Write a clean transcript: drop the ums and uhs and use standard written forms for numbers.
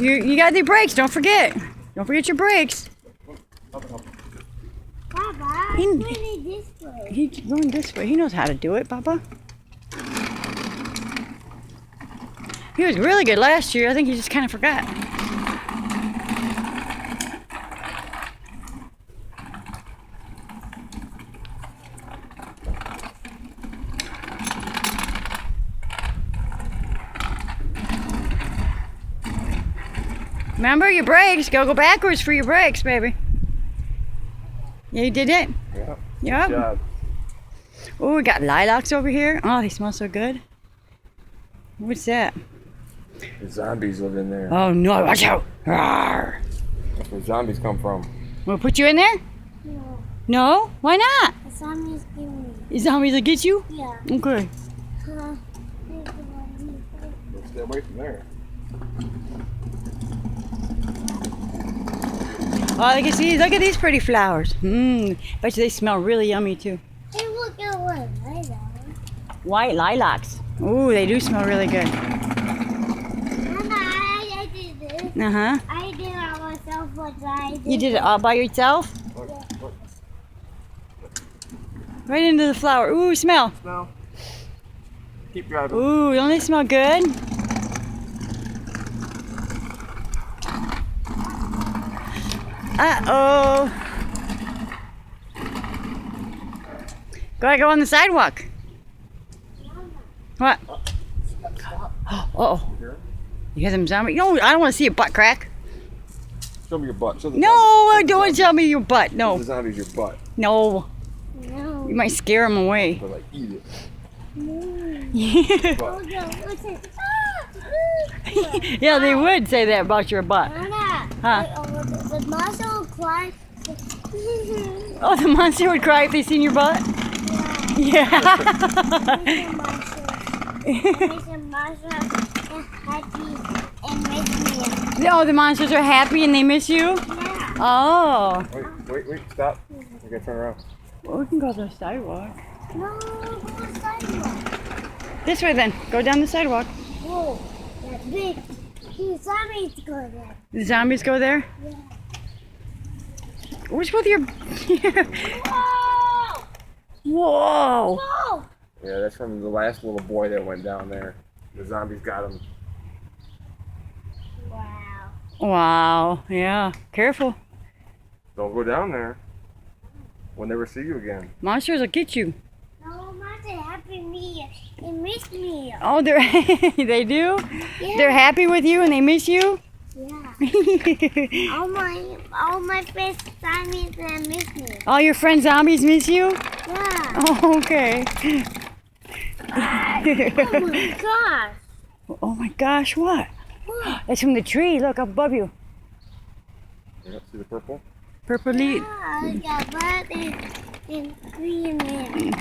You got the brakes. Don't forget. Don't forget your brakes. Papa, I'm going this way. He's going this way. He knows how to do it, Papa. He was really good last year. I think he just kind of forgot. Remember your brakes. Go backwards for your brakes, baby. Yeah, you did it? Yeah. Yep. Good job. Oh, we got lilacs over here. Oh, they smell so good. What's that? The zombies live in there. Oh no, watch out! Rawr. That's where zombies come from. Wanna put you in there? No, No? Why not? the zombies give me. Is zombies will get you? Yeah. Okay. Let's stay away from there. Oh, look at these pretty flowers. Bet you they smell really yummy too. Hey, look at what I got. White lilacs. Ooh, they do smell really good. Mama, I did this. Uh-huh. I did it myself, but I did You did it all by yourself? Look, look. Right into the flower. Ooh, smell. Smell. Keep driving. Ooh, don't they smell good? Uh-oh. Go on the sidewalk. What? Uh-oh. You hear them zombie? No, I don't want to see your butt crack. Show me your butt. Show the No, zombies. don't tell me your butt. Show No, the zombies your butt. no. No. You might scare them away. But like, eat it. Yeah, Oh, no, what's it? they would say that about your butt. Mama, Huh? the monster will cry. Oh, the monster would cry if they seen your butt? Yeah. The monster happy and miss me. Oh, the monsters are happy and they miss you? Yeah. Oh. Wait, stop. We gotta turn around. Well, we can go to the sidewalk. No, go sidewalk. This way then. Go down the sidewalk. Whoa, that big. Zombies go there. The zombies go there? Yeah. What's with your... Whoa! Whoa. Whoa! Yeah, that's from the last little boy that went down there. The zombies got him. Wow. Wow. Yeah. Careful. Don't go down there. We'll never see you again. Monsters will get you. No, monster happy me. They miss me. Oh, they do? Yeah. They're happy with you and they miss you? Yeah. all my friends zombies that miss me. All your friends zombies miss you? Yeah. Oh, okay. Oh my gosh. Oh my gosh, what? Look. That's from the tree. Look up above you. Yeah, see the purple? Purple leaf. Yeah, I got red and green in.